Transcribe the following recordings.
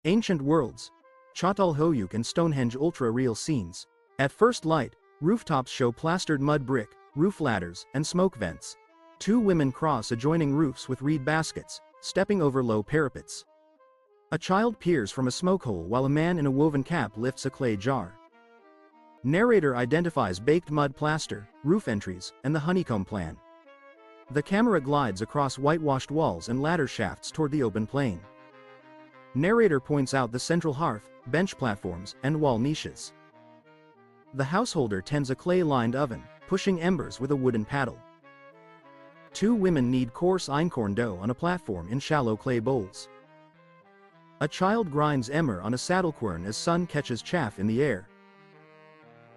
Ancient worlds. Çatalhöyük and Stonehenge ultra-real scenes. At first light, rooftops show plastered mud brick, roof ladders, and smoke vents. Two women cross adjoining roofs with reed baskets, stepping over low parapets. A child peers from a smoke hole while a man in a woven cap lifts a clay jar. Narrator identifies baked mud plaster, roof entries, and the honeycomb plan. The camera glides across whitewashed walls and ladder shafts toward the open plain. Narrator points out the central hearth, bench platforms, and wall niches. The householder tends a clay-lined oven, pushing embers with a wooden paddle. Two women knead coarse einkorn dough on a platform in shallow clay bowls. A child grinds emmer on a saddlequern as sun catches chaff in the air.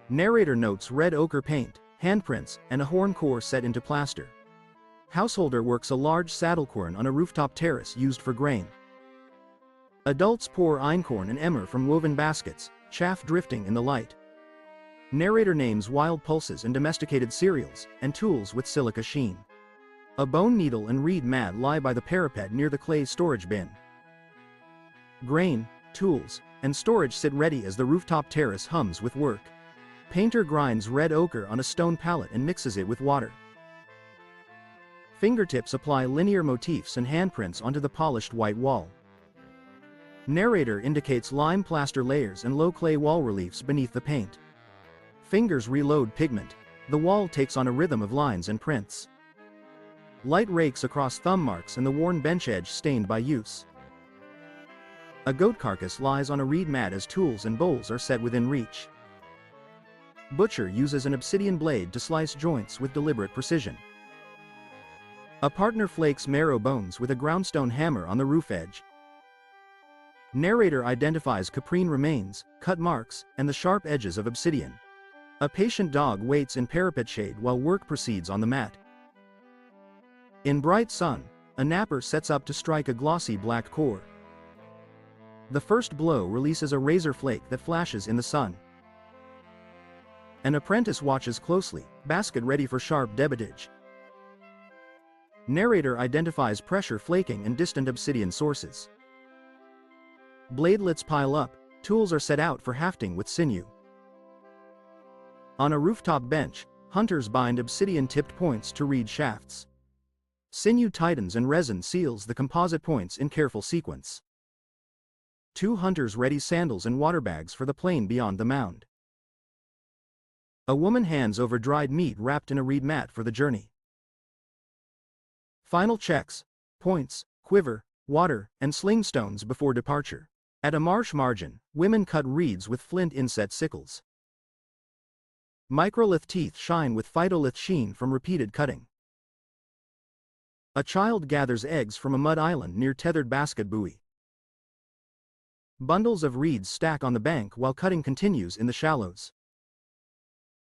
Narrator notes red ochre paint, handprints, and a horn core set into plaster. Householder works a large saddlequern on a rooftop terrace used for grain. Adults pour einkorn and emmer from woven baskets, chaff drifting in the light. Narrator names wild pulses and domesticated cereals, and tools with silica sheen. A bone needle and reed mat lie by the parapet near the clay storage bin. Grain, tools, and storage sit ready as the rooftop terrace hums with work. Painter grinds red ochre on a stone pallet and mixes it with water. Fingertips apply linear motifs and handprints onto the polished white wall. Narrator indicates lime plaster layers and low clay wall reliefs beneath the paint. Fingers reload pigment. The wall takes on a rhythm of lines and prints. Light rakes across thumb marks and the worn bench edge stained by use. A goat carcass lies on a reed mat as tools and bowls are set within reach. Butcher uses an obsidian blade to slice joints with deliberate precision. A partner flakes marrow bones with a groundstone hammer on the roof edge. Narrator identifies caprine remains, cut marks, and the sharp edges of obsidian. A patient dog waits in parapet shade while work proceeds on the mat. In bright sun, a napper sets up to strike a glossy black core. The first blow releases a razor flake that flashes in the sun. An apprentice watches closely, basket ready for sharp debitage. Narrator identifies pressure flaking and distant obsidian sources. Bladelets pile up, tools are set out for hafting with sinew. On a rooftop bench, hunters bind obsidian-tipped points to reed shafts. Sinew tightens and resin seals the composite points in careful sequence. Two hunters ready sandals and water bags for the plain beyond the mound. A woman hands over dried meat wrapped in a reed mat for the journey. Final checks, points, quiver, water, and sling stones before departure. At a marsh margin, women cut reeds with flint inset sickles. Microlith teeth shine with phytolith sheen from repeated cutting. A child gathers eggs from a mud island near tethered basket buoy. Bundles of reeds stack on the bank while cutting continues in the shallows.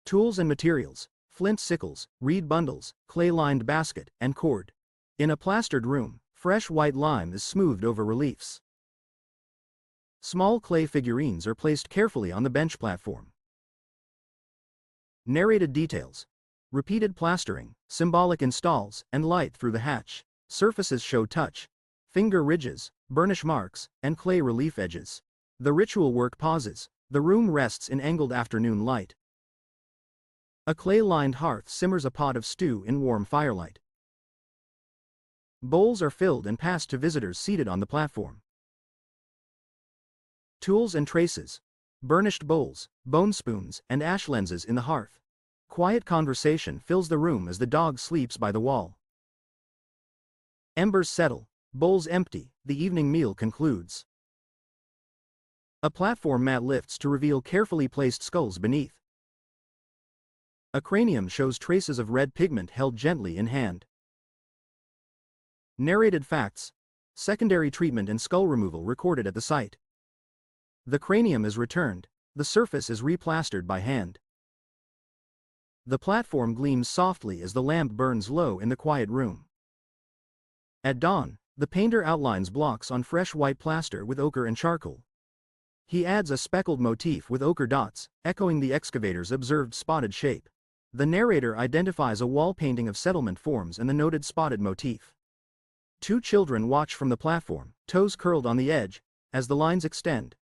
Tools and materials, flint sickles, reed bundles, clay-lined basket, and cord. In a plastered room, fresh white lime is smoothed over reliefs. Small clay figurines are placed carefully on the bench platform. Narrated details. Repeated plastering, symbolic installs, and light through the hatch. Surfaces show touch, finger ridges, burnish marks, and clay relief edges. The ritual work pauses. The room rests in angled afternoon light. A clay-lined hearth simmers a pot of stew in warm firelight. Bowls are filled and passed to visitors seated on the platform. Tools and traces. Burnished bowls, bone spoons, and ash lenses in the hearth. Quiet conversation fills the room as the dog sleeps by the wall. Embers settle, bowls empty, the evening meal concludes. A platform mat lifts to reveal carefully placed skulls beneath. A cranium shows traces of red pigment held gently in hand. Narrated facts. Secondary treatment and skull removal recorded at the site. The cranium is returned, the surface is replastered by hand. The platform gleams softly as the lamp burns low in the quiet room. At dawn, the painter outlines blocks on fresh white plaster with ochre and charcoal. He adds a speckled motif with ochre dots, echoing the excavator's observed spotted shape. The narrator identifies a wall painting of settlement forms and the noted spotted motif. Two children watch from the platform, toes curled on the edge, as the lines extend.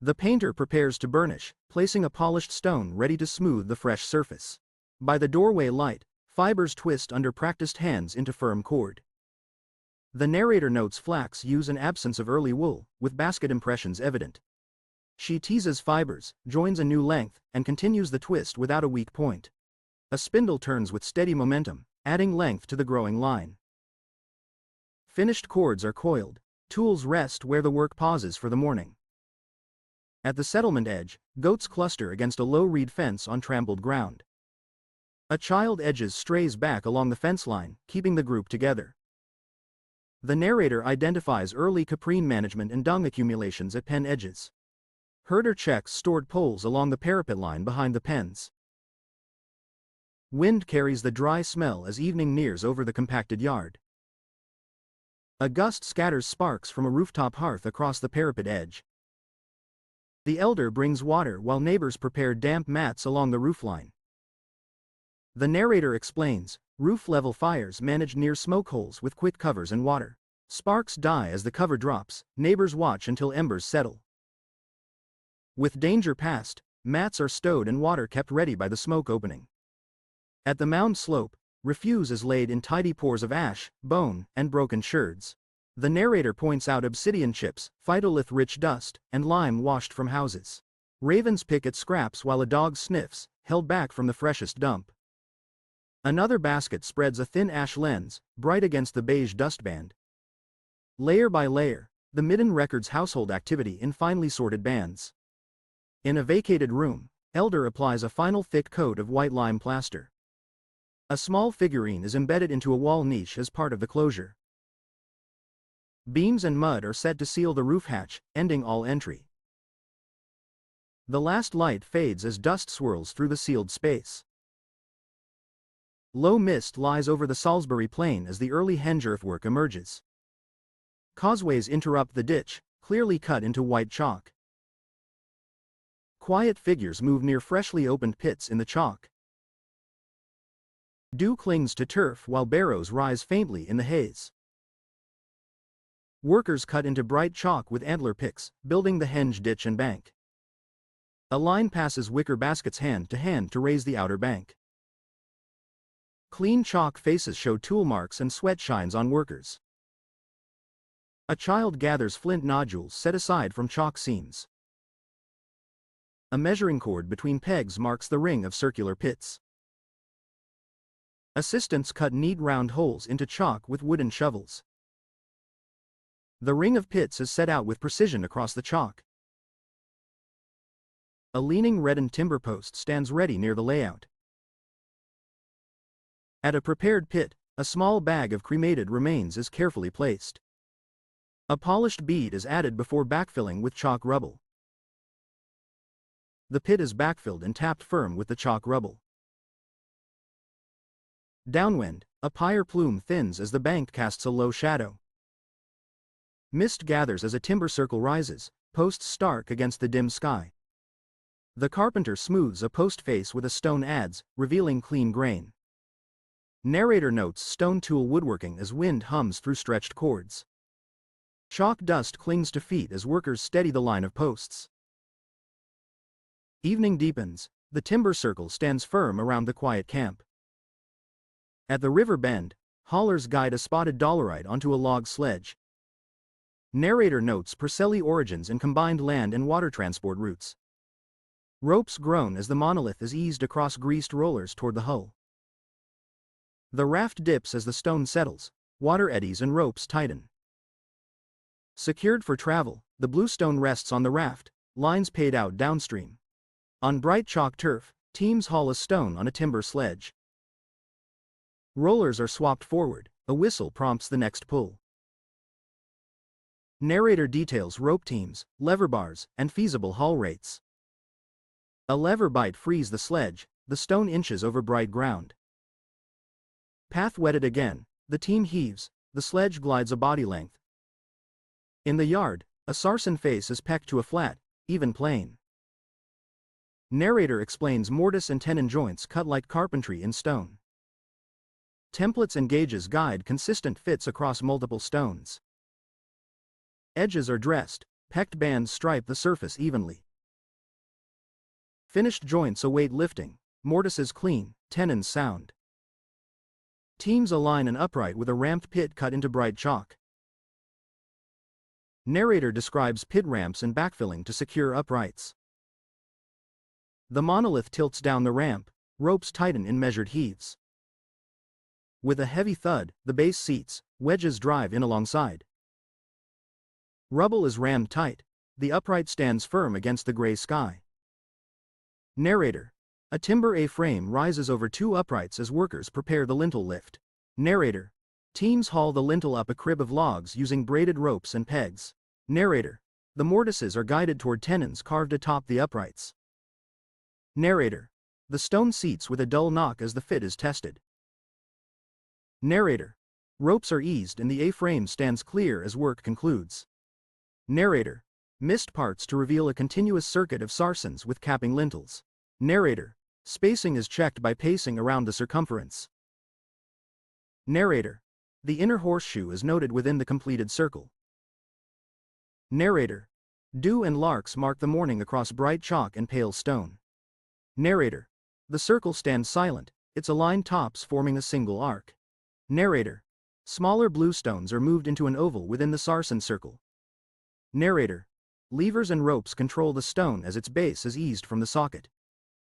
The painter prepares to burnish, placing a polished stone ready to smooth the fresh surface. By the doorway light, fibers twist under practiced hands into firm cord. The narrator notes flax use and absence of early wool, with basket impressions evident. She teases fibers, joins a new length, and continues the twist without a weak point. A spindle turns with steady momentum, adding length to the growing line. Finished cords are coiled. Tools rest where the work pauses for the morning. At the settlement edge, goats cluster against a low reed fence on trampled ground. A child edges strays back along the fence line, keeping the group together. The narrator identifies early caprine management and dung accumulations at pen edges. Herder checks stored poles along the parapet line behind the pens. Wind carries the dry smell as evening nears over the compacted yard. A gust scatters sparks from a rooftop hearth across the parapet edge. The elder brings water while neighbors prepare damp mats along the roofline. The narrator explains, roof-level fires managed near smoke holes with quick covers and water. Sparks die as the cover drops, neighbors watch until embers settle. With danger past, mats are stowed and water kept ready by the smoke opening. At the mound slope, refuse is laid in tidy pours of ash, bone, and broken sherds. The narrator points out obsidian chips, phytolith-rich dust, and lime washed from houses. Ravens pick at scraps while a dog sniffs, held back from the freshest dump. Another basket spreads a thin ash lens, bright against the beige dustband. Layer by layer, the midden records household activity in finely sorted bands. In a vacated room, elder applies a final thick coat of white lime plaster. A small figurine is embedded into a wall niche as part of the closure. Beams and mud are set to seal the roof hatch, ending all entry. The last light fades as dust swirls through the sealed space. Low mist lies over the Salisbury Plain as the early henge earthwork emerges. Causeways interrupt the ditch, clearly cut into white chalk. Quiet figures move near freshly opened pits in the chalk. Dew clings to turf while barrows rise faintly in the haze. Workers cut into bright chalk with antler picks, building the henge ditch and bank. A line passes wicker baskets hand to raise the outer bank. Clean chalk faces show tool marks and sweat shines on workers. A child gathers flint nodules set aside from chalk seams. A measuring cord between pegs marks the ring of circular pits. Assistants cut neat round holes into chalk with wooden shovels. The ring of pits is set out with precision across the chalk. A leaning reddened timber post stands ready near the layout. At a prepared pit, a small bag of cremated remains is carefully placed. A polished bead is added before backfilling with chalk rubble. The pit is backfilled and tapped firm with the chalk rubble. Downwind, a pyre plume thins as the bank casts a low shadow. Mist gathers as a timber circle rises, posts stark against the dim sky. The carpenter smooths a post face with a stone adze, revealing clean grain. Narrator notes stone tool woodworking as wind hums through stretched cords. Chalk dust clings to feet as workers steady the line of posts. Evening deepens, the timber circle stands firm around the quiet camp. At the river bend, haulers guide a spotted dolerite onto a log sledge. Narrator notes Purcelli origins and combined land and water transport routes. Ropes groan as the monolith is eased across greased rollers toward the hull. The raft dips as the stone settles, water eddies and ropes tighten. Secured for travel, the blue stone rests on the raft, lines paid out downstream. On bright chalk turf, teams haul a stone on a timber sledge. Rollers are swapped forward, a whistle prompts the next pull. Narrator details rope teams, lever bars, and feasible haul rates. A lever bite frees the sledge, the stone inches over bright ground. Path wetted again, the team heaves, the sledge glides a body length. In the yard, a sarsen face is pecked to a flat, even plane. Narrator explains mortise and tenon joints cut like carpentry in stone. Templates and gauges guide consistent fits across multiple stones. Edges are dressed, Pecked bands stripe the surface evenly. Finished joints await lifting, mortises clean, tenons sound. Teams align an upright with a ramped pit cut into bright chalk. Narrator describes pit ramps and backfilling to secure uprights. The monolith tilts down the ramp, ropes tighten in measured heaves. With a heavy thud, the base seats, wedges drive in alongside. Rubble is rammed tight, the upright stands firm against the gray sky. Narrator. A timber A-frame rises over two uprights as workers prepare the lintel lift. Narrator. Teams haul the lintel up a crib of logs using braided ropes and pegs. Narrator. The mortises are guided toward tenons carved atop the uprights. Narrator. The stone seats with a dull knock as the fit is tested. Narrator. Ropes are eased and the A-frame stands clear as work concludes. Narrator. Missed parts to reveal a continuous circuit of sarsens with capping lintels. Narrator. Spacing is checked by pacing around the circumference. Narrator. The inner horseshoe is noted within the completed circle. Narrator. Dew and larks mark the morning across bright chalk and pale stone. Narrator. The circle stands silent, its aligned tops forming a single arc. Narrator. Smaller blue stones are moved into an oval within the sarsen circle. Narrator. Levers and ropes control the stone as its base is eased from the socket.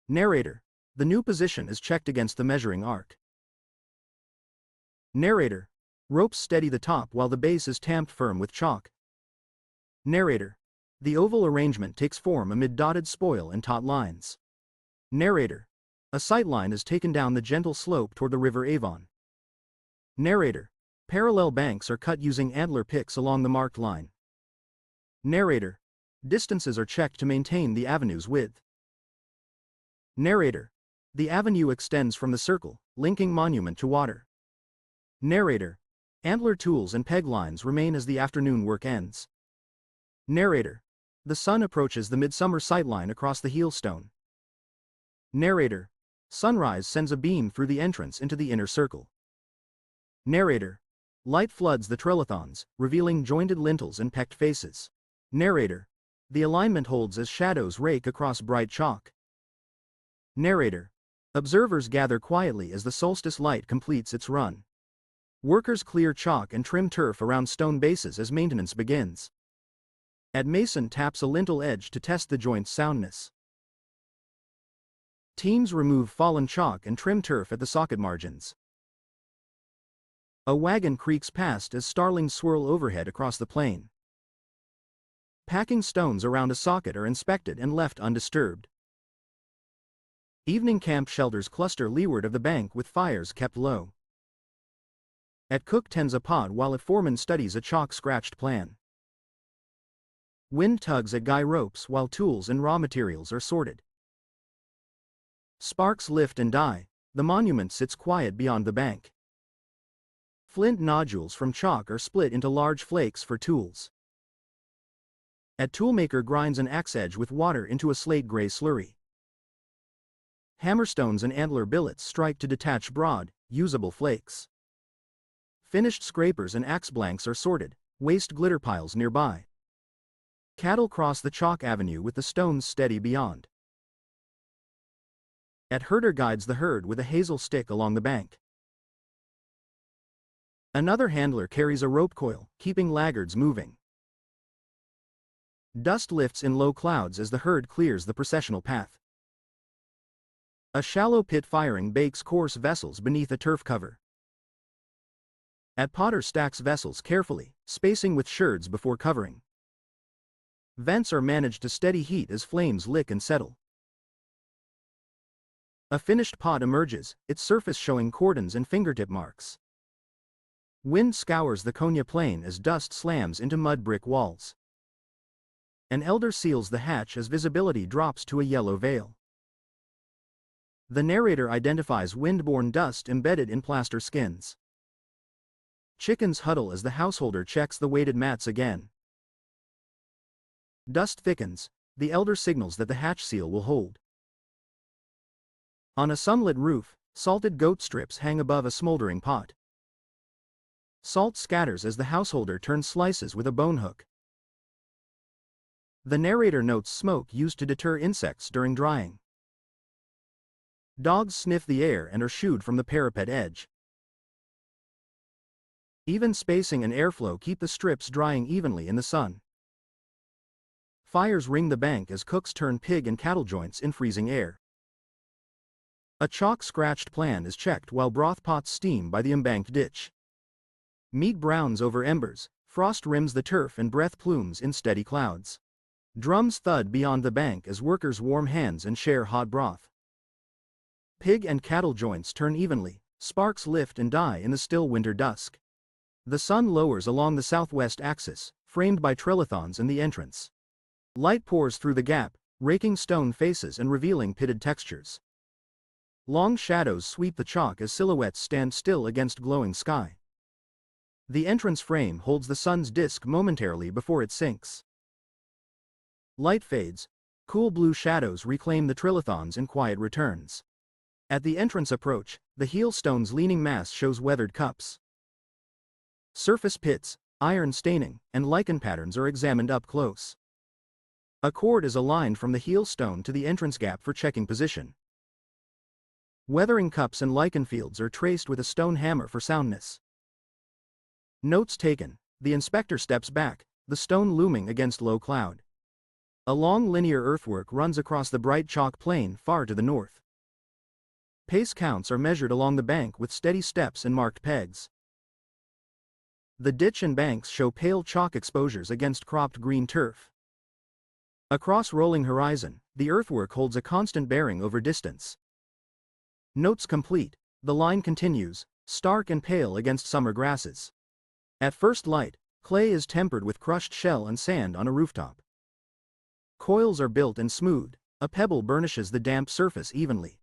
Narrator. The new position is checked against the measuring arc. Narrator. Ropes steady the top while the base is tamped firm with chalk. Narrator. The oval arrangement takes form amid dotted spoil and taut lines. Narrator. A sightline is taken down the gentle slope toward the river Avon. Narrator. Parallel banks are cut using antler picks along the marked line. Narrator. Distances are checked to maintain the avenue's width. Narrator. The avenue extends from the circle, linking monument to water. Narrator. Antler tools and peg lines remain as the afternoon work ends. Narrator. The sun approaches the midsummer sightline across the heelstone. Narrator. Sunrise sends a beam through the entrance into the inner circle. Narrator. Light floods the trilithons, revealing jointed lintels and pecked faces. Narrator. The alignment holds as shadows rake across bright chalk. Narrator. Observers gather quietly as the solstice light completes its run. Workers clear chalk and trim turf around stone bases as maintenance begins. Mason taps a lintel edge to test the joint's soundness. Teams remove fallen chalk and trim turf at the socket margins. A wagon creaks past as starlings swirl overhead across the plain. Packing stones around a socket are inspected and left undisturbed. Evening camp shelters cluster leeward of the bank with fires kept low. Cook tends a pod while a foreman studies a chalk-scratched plan. Wind tugs at guy ropes while tools and raw materials are sorted. Sparks lift and die, the monument sits quiet beyond the bank. Flint nodules from chalk are split into large flakes for tools. Toolmaker grinds an axe edge with water into a slate-gray slurry. Hammerstones and antler billets strike to detach broad, usable flakes. Finished scrapers and axe blanks are sorted, waste glitter piles nearby. Cattle cross the chalk avenue with the stones steady beyond. Herder guides the herd with a hazel stick along the bank. Another handler carries a rope coil, keeping laggards moving. Dust lifts in low clouds as the herd clears the processional path. A shallow pit firing bakes coarse vessels beneath a turf cover. Potter stacks vessels carefully, spacing with sherds before covering. Vents are managed to steady heat as flames lick and settle. A finished pot emerges, its surface showing cordons and fingertip marks. Wind scours the Konya plain as dust slams into mud brick walls. An elder seals the hatch as visibility drops to a yellow veil. The narrator identifies wind-borne dust embedded in plaster skins. Chickens huddle as the householder checks the weighted mats again. Dust thickens, the elder signals that the hatch seal will hold. On a sunlit roof, salted goat strips hang above a smoldering pot. Salt scatters as the householder turns slices with a bone hook. The narrator notes smoke used to deter insects during drying. Dogs sniff the air and are shooed from the parapet edge. Even spacing and airflow keep the strips drying evenly in the sun. Fires ring the bank as cooks turn pig and cattle joints in freezing air. A chalk-scratched plan is checked while broth pots steam by the embanked ditch. Meat browns over embers, frost rims the turf and breath plumes in steady clouds. Drums thud beyond the bank as workers warm hands and share hot broth. Pig and cattle joints turn evenly, sparks lift and die in the still winter dusk. The sun lowers along the southwest axis, framed by trilithons in the entrance. Light pours through the gap, raking stone faces and revealing pitted textures. Long shadows sweep the chalk as silhouettes stand still against glowing sky. The entrance frame holds the sun's disk momentarily before it sinks. Light fades, cool blue shadows reclaim the trilithons in quiet returns. At the entrance approach, the heel stone's leaning mass shows weathered cups. Surface pits, iron staining, and lichen patterns are examined up close. A cord is aligned from the heel stone to the entrance gap for checking position. Weathering cups and lichen fields are traced with a stone hammer for soundness. Notes taken, the inspector steps back, the stone looming against low cloud. A long linear earthwork runs across the bright chalk plain far to the north. Pace counts are measured along the bank with steady steps and marked pegs. The ditch and banks show pale chalk exposures against cropped green turf. Across rolling horizon, the earthwork holds a constant bearing over distance. Notes complete, the line continues, stark and pale against summer grasses. At first light, clay is tempered with crushed shell and sand on a rooftop. Coils are built and smoothed, a pebble burnishes the damp surface evenly.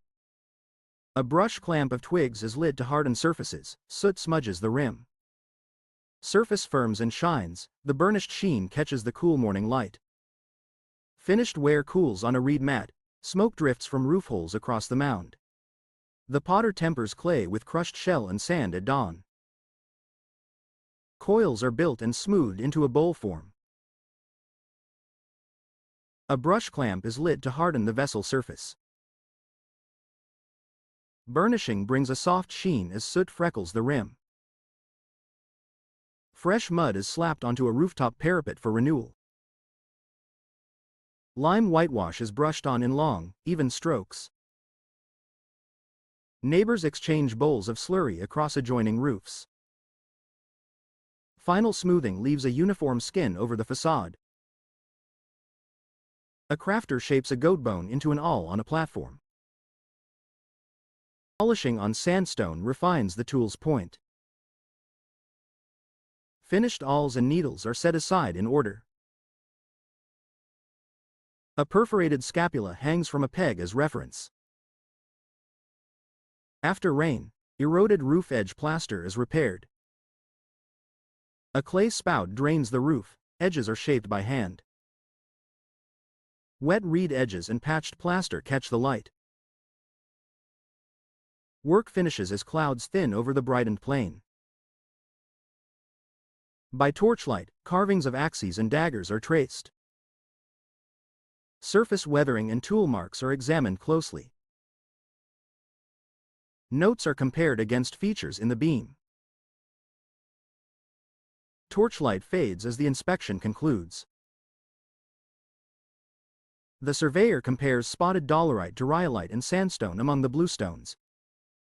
A brush clamp of twigs is lit to harden surfaces, soot smudges the rim. Surface firms and shines, the burnished sheen catches the cool morning light. Finished ware cools on a reed mat, smoke drifts from roof holes across the mound. The potter tempers clay with crushed shell and sand at dawn. Coils are built and smoothed into a bowl form. A brush clamp is lit to harden the vessel surface. Burnishing brings a soft sheen as soot freckles the rim. Fresh mud is slapped onto a rooftop parapet for renewal. Lime whitewash is brushed on in long, even strokes. Neighbors exchange bowls of slurry across adjoining roofs. Final smoothing leaves a uniform skin over the facade. A crafter shapes a goat bone into an awl on a platform. Polishing on sandstone refines the tool's point. Finished awls and needles are set aside in order. A perforated scapula hangs from a peg as reference. After rain, eroded roof edge plaster is repaired. A clay spout drains the roof, edges are shaped by hand. Wet reed edges and patched plaster catch the light. Work finishes as clouds thin over the brightened plain. By torchlight, carvings of axes and daggers are traced. Surface weathering and tool marks are examined closely. Notes are compared against features in the beam. Torchlight fades as the inspection concludes. The surveyor compares spotted dolerite to rhyolite and sandstone among the bluestones.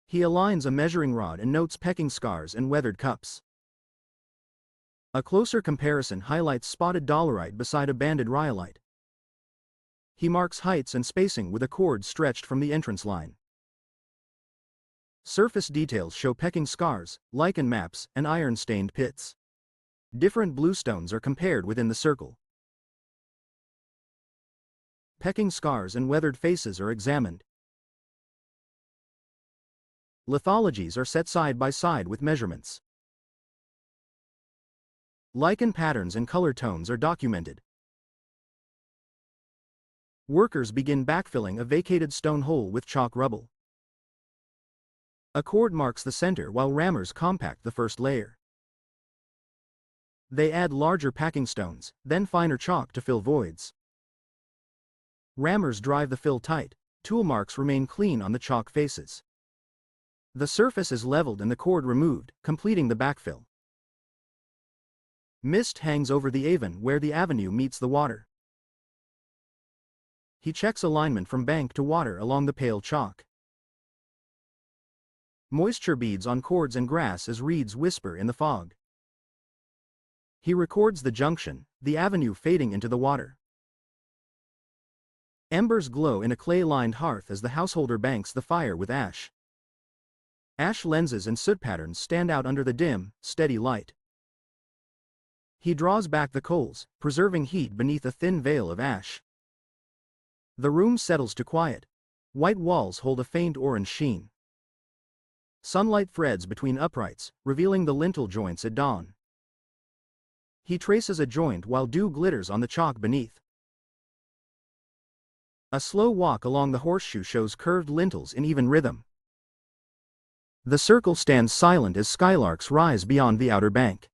He aligns a measuring rod and notes pecking scars and weathered cups. A closer comparison highlights spotted dolerite beside a banded rhyolite. He marks heights and spacing with a cord stretched from the entrance line. Surface details show pecking scars, lichen maps, and iron-stained pits. Different bluestones are compared within the circle. Pecking scars and weathered faces are examined. Lithologies are set side by side with measurements. Lichen patterns and color tones are documented. Workers begin backfilling a vacated stone hole with chalk rubble. A cord marks the center while rammers compact the first layer. They add larger packing stones, then finer chalk to fill voids. Rammers drive the fill tight, tool marks remain clean on the chalk faces. The surface is leveled and the cord removed, completing the backfill. Mist hangs over the Avon where the avenue meets the water. He checks alignment from bank to water along the pale chalk. Moisture beads on cords and grass as reeds whisper in the fog. He records the junction, the avenue fading into the water. Embers glow in a clay-lined hearth as the householder banks the fire with ash. Ash lenses and soot patterns stand out under the dim, steady light. He draws back the coals, preserving heat beneath a thin veil of ash. The room settles to quiet. White walls hold a faint orange sheen. Sunlight threads between uprights, revealing the lintel joints at dawn. He traces a joint while dew glitters on the chalk beneath. A slow walk along the horseshoe shows curved lintels in even rhythm. The circle stands silent as skylarks rise beyond the outer bank.